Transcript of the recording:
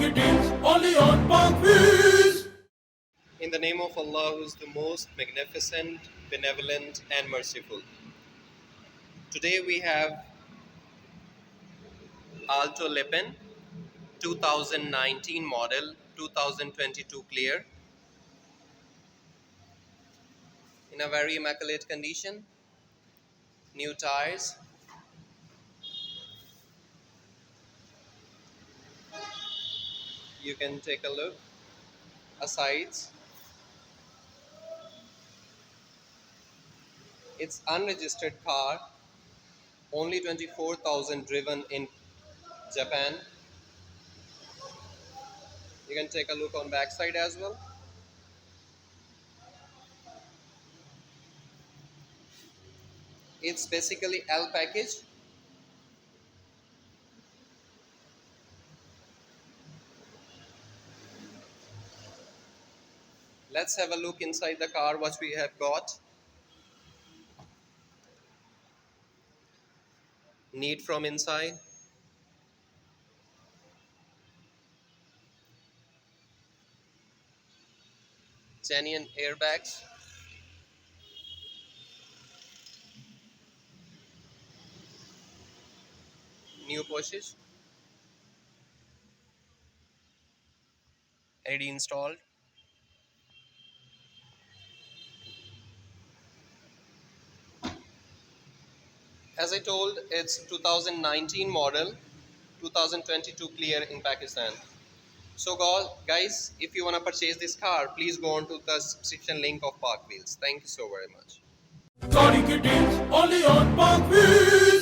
It is only on Parkways. In the name of Allah, who is the most magnificent, benevolent, and merciful. Today we have Alto Lapin 2019 model, 2022 clear, in a very immaculate condition. New tires, you can take a look. Asides, it's unregistered car, only 24,000 driven in Japan. You can take a look on backside as well. It's basically L package. Let's have a look inside the car what we have got. Neat from inside. Genuine airbags. New pushes. LED installed. As I told, it's 2019 model, 2022 clear in Pakistan. So guys, if you want to purchase this car, please go on to the subscription link of Park Wheels. Thank you so very much. It is only on Parkways.